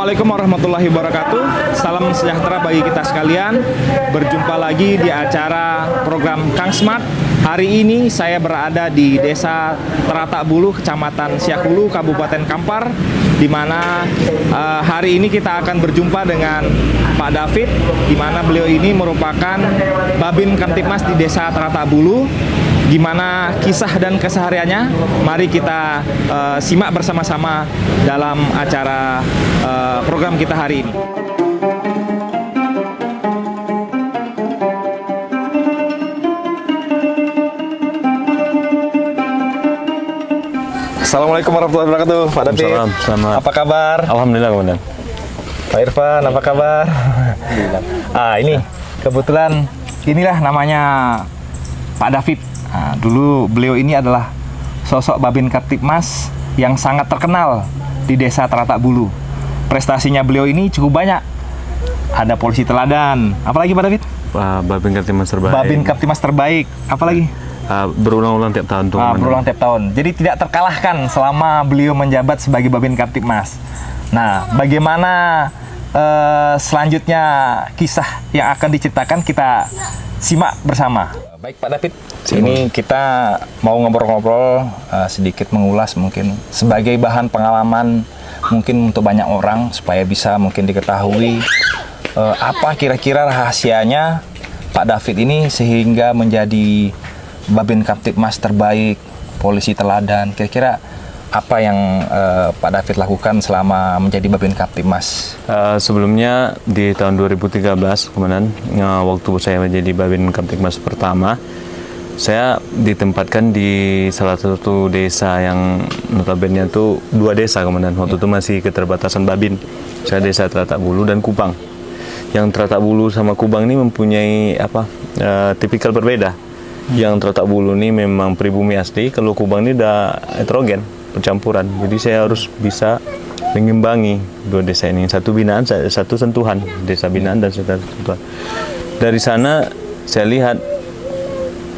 Assalamualaikum warahmatullahi wabarakatuh. Salam sejahtera bagi kita sekalian. Berjumpa lagi di acara program Kang Smart. Hari ini saya berada di Desa Teratak Bulu, Kecamatan Siak-Hulu, Kabupaten Kampar, di mana hari ini kita akan berjumpa dengan Pak David, di mana beliau ini merupakan Babin Kamtibmas di Desa Teratak Bulu. Gimana kisah dan kesehariannya? Mari kita simak bersama-sama dalam acara program kita hari ini. Assalamualaikum warahmatullahi wabarakatuh, Pak David. Selamat. Apa kabar? Alhamdulillah, Komandan. Pak Irfan, apa kabar? Ini kebetulan inilah namanya Pak David. Nah, dulu beliau ini adalah sosok Babin Kamtibmas yang sangat terkenal di Desa Teratak Bulu. Prestasinya beliau ini cukup banyak. Ada polisi teladan. Apalagi Pak David? Babin Kamtibmas terbaik. Babin Kamtibmas terbaik. Apalagi? Berulang-ulang tiap tahun tuh. Berulang tiap tahun. Jadi tidak terkalahkan selama beliau menjabat sebagai Babin Kamtibmas. Nah, bagaimana selanjutnya kisah yang akan diceritakan, kita simak bersama. Baik Pak David, ini kita mau ngobrol-ngobrol sedikit, mengulas mungkin sebagai bahan pengalaman mungkin untuk banyak orang supaya bisa mungkin diketahui apa kira-kira rahasianya Pak David ini sehingga menjadi Babin Kamtibmas terbaik, polisi teladan. Kira-kira apa yang Pak David lakukan selama menjadi Babin Kamtibmas? Sebelumnya di tahun 2013, Komandan, waktu saya menjadi Babin Kamtibmas pertama, saya ditempatkan di salah satu desa yang notabene itu dua desa, Komandan. Waktu itu masih keterbatasan Babin. Saya desa Teratak Bulu dan Kubang. Yang Teratak Bulu sama Kubang ini mempunyai tipikal berbeda. Yang Teratak Bulu ini memang pribumi asli, kalau Kubang ini udah heterogen, percampuran. Jadi saya harus bisa mengimbangi dua desa ini, satu binaan, satu sentuhan, desa binaan dan satu sentuhan. Dari sana saya lihat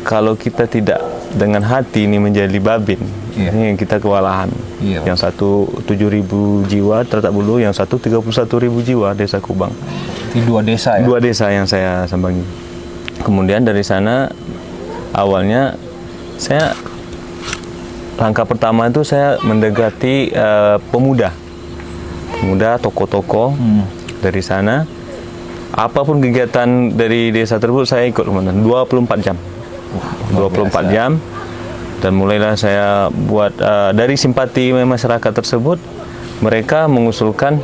kalau kita tidak dengan hati ini menjadi Babin, ini kita kewalahan. Yang satu 7.000 jiwa Teratak Bulu, yang satu 31.000 jiwa desa Kubang. Di dua desa ya? Dua desa yang saya sambangi. Kemudian dari sana awalnya saya langkah pertama itu saya mendekati pemuda, tokoh-tokoh dari sana. Apapun kegiatan dari desa tersebut saya ikut, Komandan, 24 jam. 24 jam. Dan mulailah saya buat dari simpati masyarakat tersebut, mereka mengusulkan,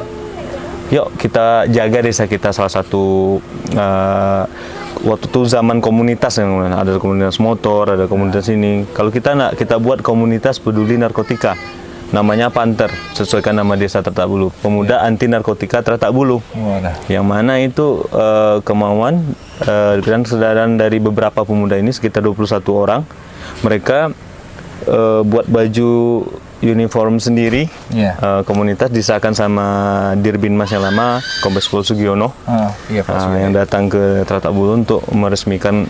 yuk kita jaga desa kita. Salah satu waktu itu zaman komunitas, yang ada komunitas motor, ada komunitas ini. Kalau kita buat komunitas peduli narkotika, namanya Panter, sesuaikan nama desa Teratak Bulu, Pemuda Anti Narkotika Teratak Bulu. Yang mana itu kemauan dan kesadaran dari beberapa pemuda ini, sekitar 21 orang. Mereka buat baju uniform sendiri, komunitas disahkan sama Dirbinmas yang lama, Kombes Pol Sugiono, yang datang ke Teratak Bulu untuk meresmikan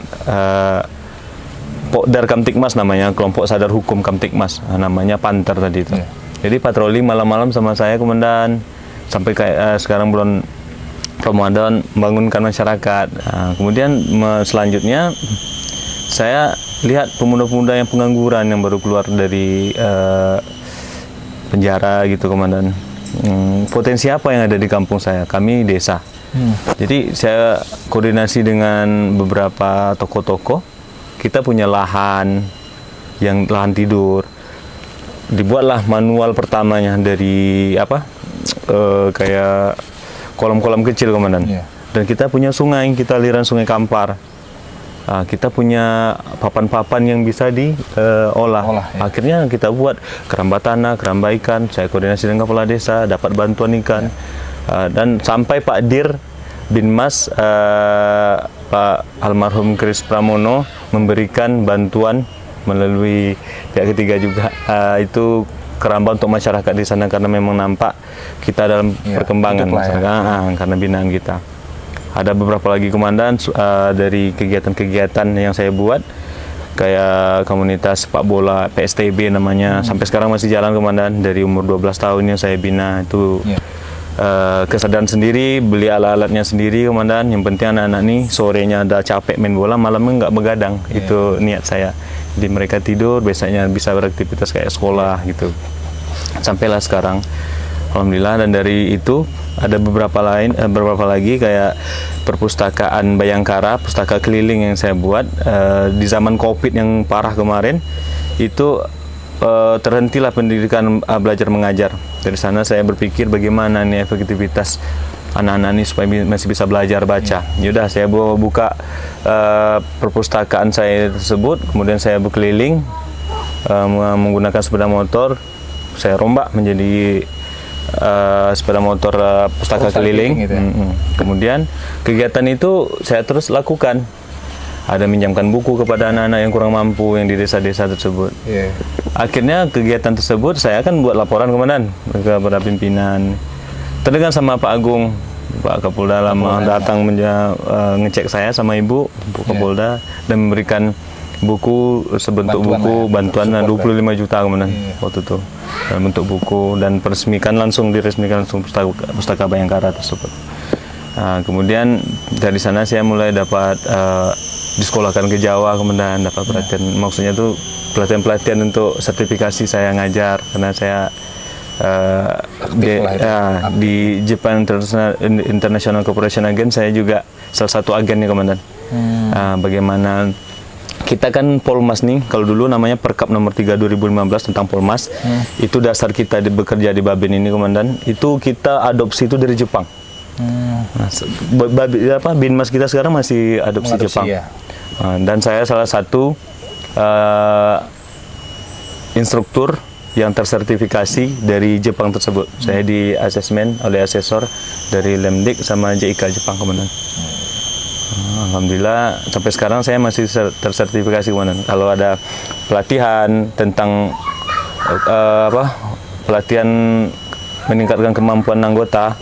Pokdar Kamtibmas, namanya kelompok sadar hukum Kamtibmas, namanya Panter tadi itu. Jadi patroli malam-malam sama saya, Komandan, sampai kayak sekarang bulan Ramadan, membangunkan masyarakat. Kemudian selanjutnya saya lihat pemuda-pemuda yang pengangguran yang baru keluar dari penjara gitu, Komandan. Potensi apa yang ada di kampung saya? Kami desa. Jadi saya koordinasi dengan beberapa tokoh-tokoh. Kita punya lahan tidur. Dibuatlah manual pertamanya dari kayak kolam-kolam kecil, Komandan. Dan kita punya sungai, kita aliran Sungai Kampar. Kita punya papan-papan yang bisa diolah. Akhirnya kita buat keramba tanah, keramba ikan. Saya koordinasi dengan kepala desa, dapat bantuan ikan. Dan sampai Pak Dir Binmas, Pak almarhum Kris Pramono memberikan bantuan melalui pihak ketiga juga, itu keramba untuk masyarakat di sana, karena memang nampak kita dalam perkembangan karena binaan kita. Ada beberapa lagi, Komandan, dari kegiatan-kegiatan yang saya buat, kayak komunitas sepak bola PSTB namanya, sampai sekarang masih jalan, Komandan. Dari umur 12 tahun yang saya bina itu kesadaran sendiri, beli alat-alatnya sendiri, komandan. Yang penting anak-anak nih sorenya ada capek main bola, malamnya nggak begadang. Itu niat saya. Jadi mereka tidur, besoknya bisa beraktivitas kayak sekolah gitu. Sampailah sekarang, alhamdulillah. Dan dari itu ada beberapa lagi kayak perpustakaan Bayangkara, pustaka keliling yang saya buat di zaman COVID yang parah kemarin. Itu terhentilah pendidikan belajar mengajar. Dari sana saya berpikir bagaimana nih efektivitas anak-anak ini supaya masih bisa belajar baca. Yaudah, saya buka perpustakaan saya tersebut, kemudian saya berkeliling menggunakan sepeda motor. Saya rombak menjadi sepeda motor pustaka keliling. Gitu ya? Kemudian kegiatan itu saya terus lakukan. Ada minjamkan buku kepada anak-anak yang kurang mampu yang di desa-desa tersebut. Akhirnya kegiatan tersebut saya akan buat laporan komandan kepada pimpinan. Terdengar sama Pak Agung, Pak Kapolda lama datang ngecek saya sama Ibu Kapolda dan memberikan buku sebentuk bantuan 25 juta komandan waktu itu dalam bentuk buku, dan diresmikan langsung pustaka Bayangkara tersebut. Nah, kemudian dari sana saya mulai dapat disekolahkan ke Jawa, kemudian dapat pelatihan, maksudnya itu pelatihan untuk sertifikasi saya ngajar, karena saya di Japan International Cooperation Agen saya juga salah satu agennya komandan. Bagaimana kita kan Polmas nih, kalau dulu namanya Perkap nomor 3 2015 tentang Polmas, itu dasar kita bekerja di Babin ini komandan, itu kita adopsi itu dari Jepang. Nah, Binmas kita sekarang masih adopsi Jepang. Dan saya salah satu instruktur yang tersertifikasi dari Jepang tersebut. Saya di asesmen oleh asesor dari Lemdik sama JIK Jepang komandan. Alhamdulillah sampai sekarang saya masih tersertifikasi komandan. Kalau ada pelatihan tentang pelatihan meningkatkan kemampuan anggota,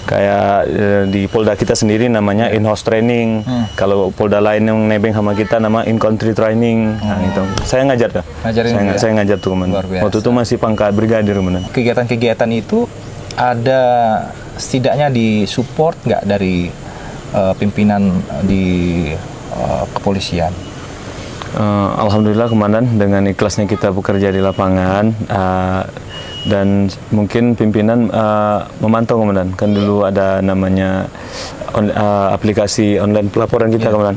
kayak di Polda kita sendiri namanya in-house training. Kalau Polda lain yang nebeng sama kita nama in-country training. Nah, itu saya ngajar dah. Saya ngajar tuh komandan. Waktu itu masih pangkat brigadir komandan. Kegiatan-kegiatan itu ada setidaknya disupport nggak dari pimpinan di kepolisian? Alhamdulillah komandan, dengan ikhlasnya kita bekerja di lapangan. Dan mungkin pimpinan memantau komandan, kan dulu ada namanya aplikasi online pelaporan kita komandan.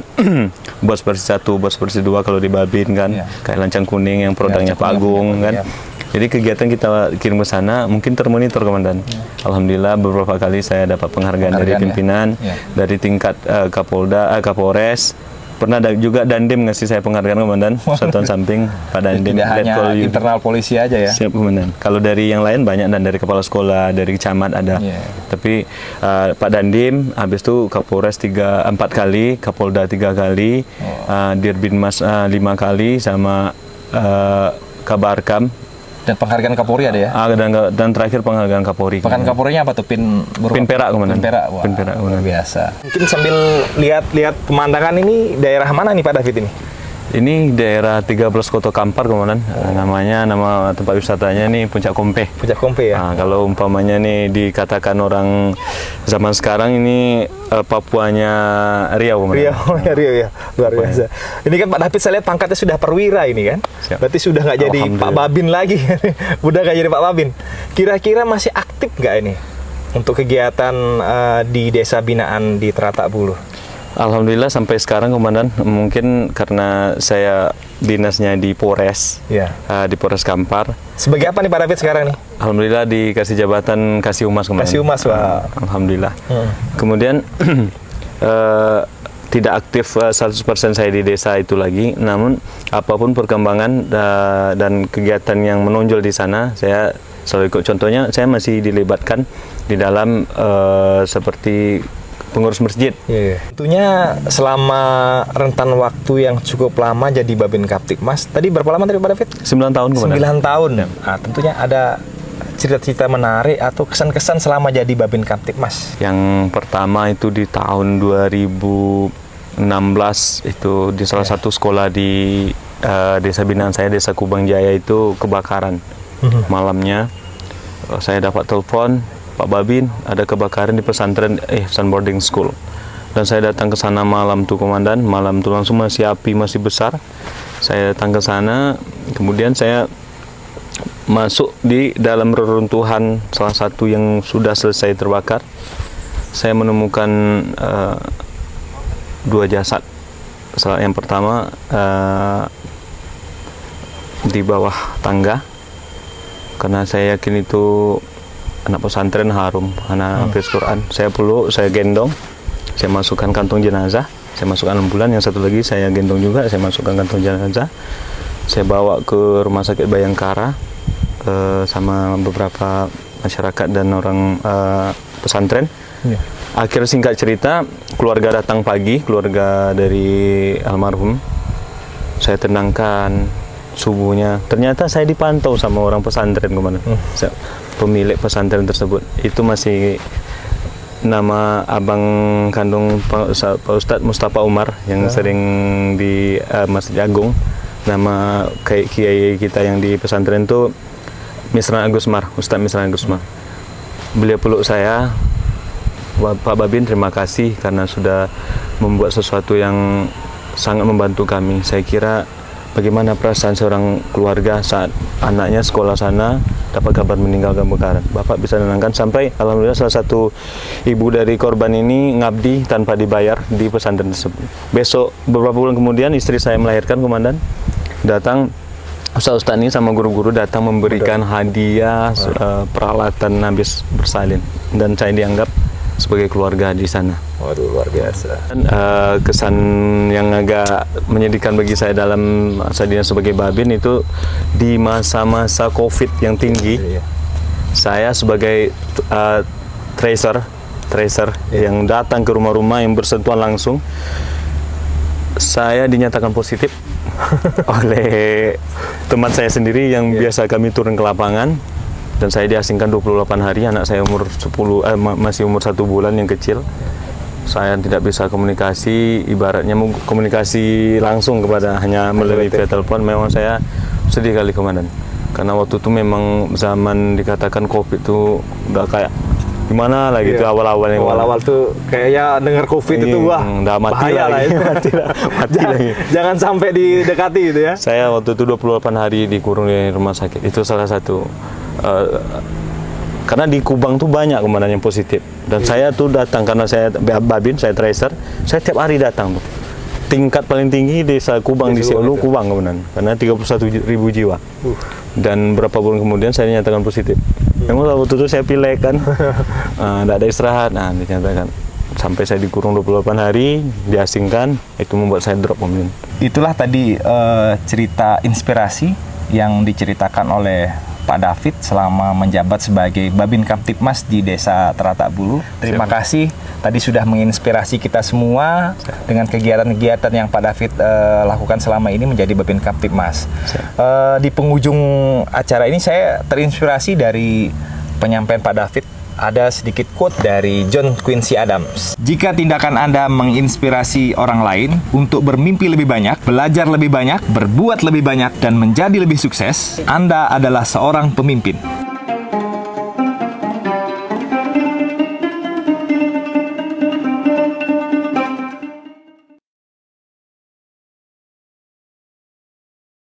Bos versi 1, Bos versi 2 kalau di Babin kan, kayak Lancang Kuning yang produknya Pak Agung kan. Jadi kegiatan kita kirim ke sana mungkin termonitor komandan. Alhamdulillah beberapa kali saya dapat penghargaan dari pimpinan, dari tingkat Kapolres. Pernah juga Dandim ngasih saya penghargaan komandan, satuan samping Pak Dandim. Tidak hanya internal polisi aja ya? Siap komandan. Kalau dari yang lain banyak, dan dari kepala sekolah, dari camat ada. Tapi Pak Dandim, habis itu Kapolres 4 kali, Kapolda 3 kali, Dirbinmas 5 kali, sama Kabarkam. Dan penghargaan Kapolri ada ya? Dan terakhir penghargaan Kapolri. Penghargaan Kapolrinya apa tuh? Pin perak komandan. Pin perak. Wah, Pin perak luar biasa. Mungkin sambil lihat pemandangan ini, daerah mana nih Pak David ini? Ini daerah 13 Koto Kampar komandan. Nama tempat wisatanya nih Puncak Kompe. Puncak Kompe ya. Nah, kalau umpamanya nih dikatakan orang zaman sekarang ini Papuanya Riau komandan. Riau ya, luar biasa. Ini kan Pak David saya lihat pangkatnya sudah perwira ini kan. Berarti sudah nggak jadi Pak Babin lagi. Udah nggak jadi Pak Babin. Kira-kira masih aktif nggak ini untuk kegiatan di desa binaan di Teratak Bulu? Alhamdulillah sampai sekarang komandan, mungkin karena saya dinasnya di Polres, di Polres Kampar. Sebagai apa nih Pak David sekarang nih? Alhamdulillah dikasih jabatan Kasih Humas komandan. Kasih Humas, wah. Alhamdulillah. Kemudian tidak aktif 100% saya di desa itu lagi, namun apapun perkembangan dan kegiatan yang menonjol di sana, saya selalu ikut. Contohnya saya masih dilibatkan di dalam seperti pengurus masjid. Tentunya selama rentan waktu yang cukup lama jadi Babin Kaptipmas. Tadi berapa lama tadi Pak David? 9 tahun kemudian. 9 tahun. Nah, tentunya ada cerita-cerita menarik atau kesan-kesan selama jadi Babin Kaptipmas. Yang pertama itu di tahun 2016 itu di salah satu sekolah di desa binaan saya, Desa Kubang Jaya itu kebakaran. Malamnya saya dapat telepon Pak Babin, ada kebakaran di pesantren Ihsan Boarding School. Dan saya datang ke sana malam tuh komandan, malam tuh langsung masih api masih besar. Saya datang ke sana, kemudian saya masuk di dalam reruntuhan salah satu yang sudah selesai terbakar. Saya menemukan 2 jasad. Yang pertama di bawah tangga, karena saya yakin itu anak pesantren harum, anak hafiz Quran. Saya peluk, saya gendong, saya masukkan kantong jenazah, saya masukkan ambulan, yang satu lagi saya gendong juga, saya masukkan kantong jenazah, saya bawa ke rumah sakit Bayangkara sama beberapa masyarakat dan orang pesantren. Ya. Akhir singkat cerita, keluarga datang pagi, keluarga dari almarhum. Saya tenangkan, subuhnya ternyata saya dipantau sama orang pesantren kemana. Pemilik pesantren tersebut itu masih nama abang kandung Pak Ustadz Mustafa Umar yang sering di Masjid Agung. Nama kiai kita yang di pesantren itu Misran Agusmar, Ustadz Misran Agusmar. Beliau peluk saya, Pak Babin, terima kasih karena sudah membuat sesuatu yang sangat membantu kami. Saya kira bagaimana perasaan seorang keluarga saat anaknya sekolah sana dapat kabar meninggal kebakaran. Bapak bisa menenangkan sampai alhamdulillah salah satu ibu dari korban ini ngabdi tanpa dibayar di pesantren tersebut. Besok beberapa bulan kemudian istri saya melahirkan, komandan. Datang Ustaz ini sama guru-guru datang memberikan hadiah peralatan habis bersalin, dan saya dianggap sebagai keluarga di sana. Waduh, luar biasa. Dan, kesan yang agak menyedihkan bagi saya dalam masa dinas sebagai Babin itu di masa-masa COVID yang tinggi, saya sebagai tracer yang datang ke rumah-rumah yang bersentuhan langsung, saya dinyatakan positif oleh teman saya sendiri yang biasa kami turun ke lapangan. Dan saya diasingkan 28 hari, anak saya masih umur 1 bulan yang kecil. Saya tidak bisa komunikasi, ibaratnya komunikasi langsung kepada hanya melalui via telepon. Memang saya sedih kali, komandan. Karena waktu itu memang zaman dikatakan COVID itu udah kayak gimana lah gitu, awal-awal yang awal-awal tuh kayaknya dengar COVID itu wah mati bahaya lah itu. mati lagi. Jangan sampai didekati gitu ya. Saya waktu itu 28 hari dikurung di rumah sakit. Itu salah satu karena di Kubang tuh banyak komandan yang positif, dan saya tuh datang karena saya Babin, saya tracer, saya tiap hari datang tuh. Tingkat paling tinggi desa Kubang di Seolu, Kubang komandan, karena 31.000 jiwa. Dan berapa bulan kemudian saya dinyatakan positif. Memang waktu itu saya pilek kan, tidak ada istirahat, dinyatakan. Sampai saya dikurung 28 hari, diasingkan, itu membuat saya drop, komandan. Itulah tadi cerita inspirasi yang diceritakan oleh Pak David selama menjabat sebagai Babin Kamtibmas di Desa Teratak Bulu. Terima kasih tadi sudah menginspirasi kita semua dengan kegiatan-kegiatan yang Pak David lakukan selama ini menjadi Babin Kamtibmas. Di penghujung acara ini saya terinspirasi dari penyampaian Pak David. Ada sedikit quote dari John Quincy Adams. Jika tindakan Anda menginspirasi orang lain untuk bermimpi lebih banyak, belajar lebih banyak, berbuat lebih banyak, dan menjadi lebih sukses, Anda adalah seorang pemimpin.